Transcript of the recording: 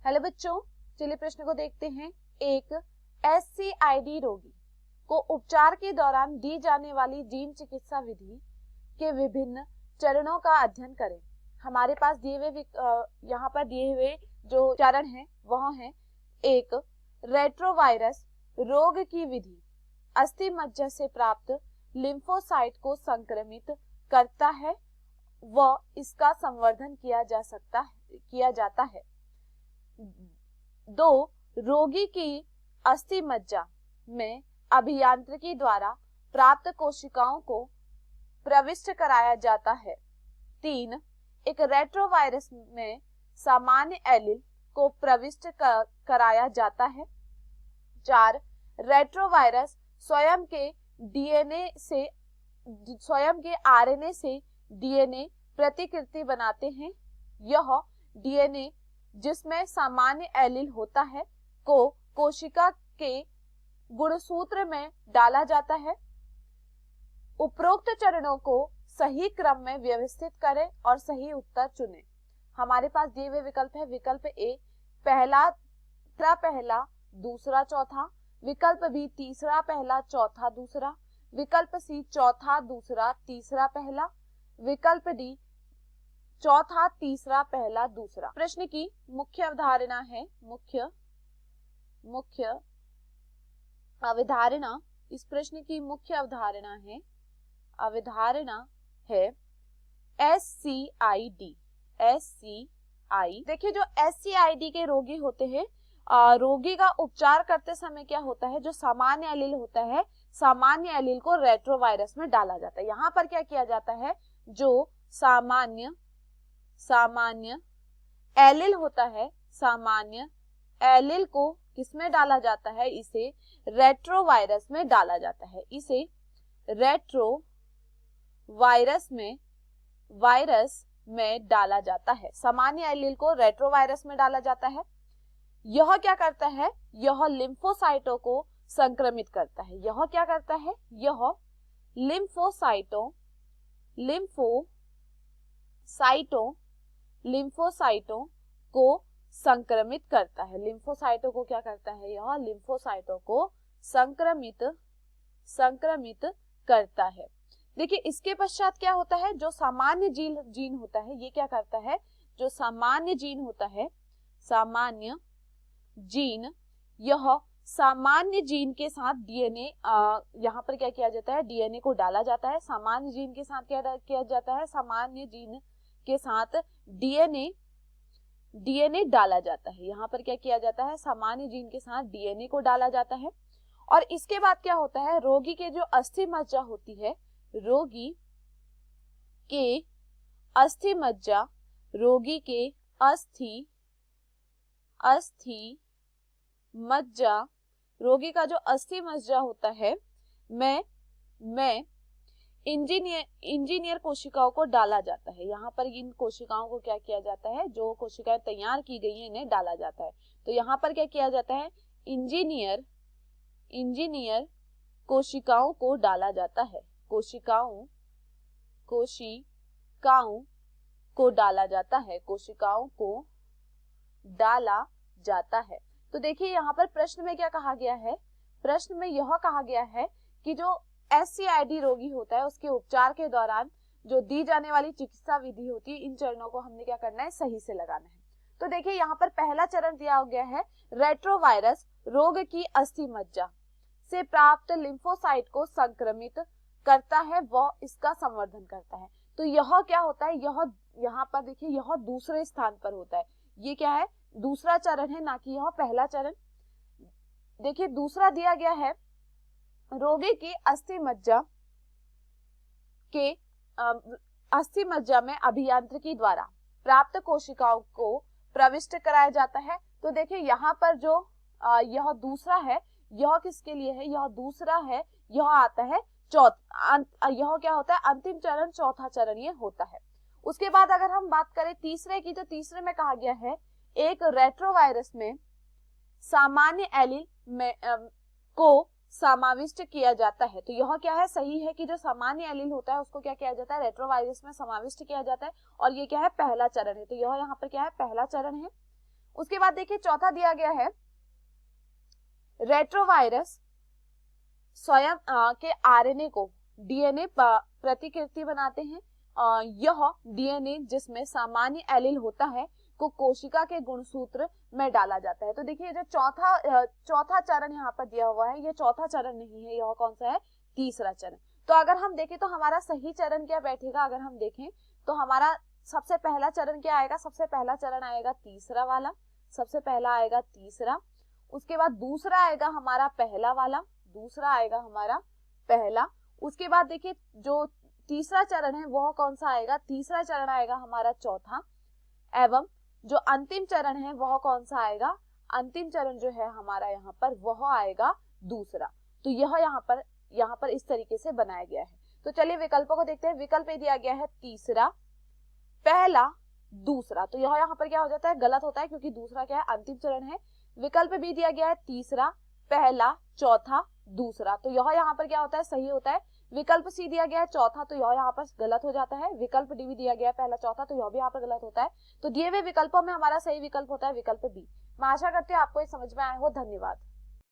Hello बच्चों, चलिए प्रश्न को देखते हैं। एक SCID रोगी को उपचार के दौरान दी जाने वाली जीन चिकित्सा विधि के विभिन्न चरणों का अध्ययन करें। हमारे पास दिए हुए यहाँ पर दिए हुए जो चरण हैं वह हैं। एक, रेट्रोवायरस रोग की विधि अस्थि मज्जा से प्राप्त लिम्फोसाइट को संक्रमित करता है व इसका संवर्धन किया जाता है। दो, रोगी की अस्थि मज्जा में अभियांत्रिकी द्वारा प्राप्त कोशिकाओं को प्रविष्ट कराया जाता है। तीन, एक रेट्रोवायरस में सामान्य एलील को प्रविष्ट कराया जाता है। चार, रेट्रोवायरस स्वयं के आरएनए से डीएनए प्रतिकृति बनाते हैं। यह डीएनए जिसमें सामान्य एलील होता है को कोशिका के गुणसूत्र में डाला जाता है। उपरोक्त चरणों को सही क्रम में व्यवस्थित करें और सही उत्तर चुनें। हमारे पास दिए हुए विकल्प है। विकल्प ए पहला दूसरा चौथा, विकल्प बी तीसरा पहला चौथा दूसरा, विकल्प सी चौथा दूसरा तीसरा पहला, विकल्प डी चौथा तीसरा पहला दूसरा। प्रश्न की मुख्य अवधारणा है मुख्य अवधारणा इस प्रश्न की मुख्य अवधारणा है SCID। देखिए, जो SCID के रोगी होते हैं, रोगी का उपचार करते समय क्या होता है, जो सामान्य एलील होता है, सामान्य एलील को रेट्रोवायरस में डाला जाता है। यहाँ पर क्या किया जाता है, जो सामान्य एलील होता है, सामान्य एलील को किसमें डाला जाता है, इसे रेट्रोवायरस में डाला जाता है। इसे रेट्रोवायरस में डाला जाता है। सामान्य एलील को रेट्रोवायरस में डाला जाता है। यह क्या करता है, यह लिम्फोसाइटों को संक्रमित करता है। यह क्या करता है, यह लिम्फोसाइटों को संक्रमित करता है। लिम्फोसाइटों को क्या करता है, यह लिम्फोसाइटों को संक्रमित करता है। देखिए, इसके पश्चात क्या होता है, जो सामान्य जीन होता है, ये क्या करता है, जो सामान्य जीन होता है, सामान्य जीन, यह सामान्य जीन के साथ डीएनए, यहाँ पर क्या किया जाता है, डीएनए को डाला जाता है। सामान्य जीन के साथ क्या किया जाता है, सामान्य जीन के साथ डीएनए डाला जाता है। यहाँ पर क्या किया जाता है, सामान्य जीन के साथ डीएनए को डाला जाता है। और इसके बाद क्या होता है, रोगी के जो अस्थि मज्जा होती है, रोगी के अस्थि मज्जा, रोगी का जो अस्थि मज्जा होता है, में इंजीनियर कोशिकाओं को डाला जाता है। यहाँ पर इन कोशिकाओं को क्या किया जाता है, जो कोशिकाएं तैयार की गई हैं, इन्हें डाला जाता है। तो यहाँ पर क्या किया जाता है, इंजीनियर कोशिकाओं को डाला जाता है। कोशिकाओं को डाला जाता है, कोशिकाओं को डाला जाता है। तो देखिए, यहाँ पर प्रश्न में क्या कहा गया है, प्रश्न में यह कहा गया है कि जो SCID रोगी होता है, उसके उपचार के दौरान जो दी जाने वाली चिकित्सा विधि होती है, इन चरणों को हमने क्या करना है, सही से लगाना है। तो देखिए, यहाँ पर पहला चरण दिया गया है, रेट्रोवायरस रोग की अस्थि मज्जा से प्राप्त लिम्फोसाइट को संक्रमित करता है व इसका संवर्धन करता है। तो यह क्या होता है, यह यहाँ पर देखिए, यह दूसरे स्थान पर होता है। ये क्या है, दूसरा चरण है, ना कि यह पहला चरण। देखिए, दूसरा दिया गया है, रोगी की अस्थि मज्जा में अभियांत्रिकी द्वारा प्राप्त कोशिकाओं को प्रविष्ट कराया जाता है। तो देखिए, यहाँ पर जो यह दूसरा है, यह किसके लिए है, यह दूसरा है, यह आता है यह क्या होता है, अंतिम चरण, चौथा चरण ये होता है। उसके बाद अगर हम बात करें तीसरे की, तो तीसरे में कहा गया है, एक रेट्रोवायरस में सामान्य एलील में को समाविष्ट किया जाता है। तो यह क्या है, सही है कि जो सामान्य एलील होता है उसको क्या किया जाता है, रेट्रोवायरस में समाविष्ट किया जाता है। और ये क्या है, पहला चरण है। तो यह यहाँ पर क्या है, पहला चरण है। उसके बाद देखिए चौथा दिया गया है रेट्रोवायरस स्वयं के आरएनए को डीएनए प्रतिकृति बनाते हैं। यह डीएनए जिसमें सामान्य एलील होता है को कोशिका के गुणसूत्र में डाला जाता है। तो देखिए जो चौथा चरण यहाँ पर दिया हुआ है, ये चौथा चरण नहीं है, यह कौन सा है, तीसरा चरण। तो अगर हम देखें तो हमारा सही चरण क्या बैठेगा, अगर हम देखें तो हमारा सबसे पहला चरण क्या आएगा, सबसे पहला चरण आएगा तीसरा वाला, सबसे पहला आएगा तीसरा। उसके बाद दूसरा आएगा हमारा पहला वाला, दूसरा आएगा हमारा पहला। उसके बाद देखिए जो तीसरा चरण है वह कौन सा आएगा, तीसरा चरण आएगा हमारा चौथा। एवं जो अंतिम चरण है वह कौन सा आएगा, अंतिम चरण जो है हमारा यहाँ पर वह आएगा दूसरा। तो यह यहाँ पर इस तरीके से बनाया गया है। तो चलिए विकल्पों को देखते हैं। विकल्प ए दिया गया है तीसरा, पहला, दूसरा। तो यह यहाँ पर क्या हो जाता है, गलत होता है क्योंकि दूसरा क्या है, अंतिम चरण है। विकल्प बी दिया गया है तीसरा, पहला, चौथा, दूसरा। तो यह यहाँ पर क्या होता है, सही होता है। विकल्प सी दिया गया है चौथा, तो यह यहाँ पर गलत हो जाता है। विकल्प डी भी दिया गया है पहला, चौथा, तो यह भी यहाँ पर गलत होता है। तो दिए हुए विकल्पों में हमारा सही विकल्प होता है विकल्प बी। मैं आशा करती हूँ आपको ये समझ में आया हो। धन्यवाद।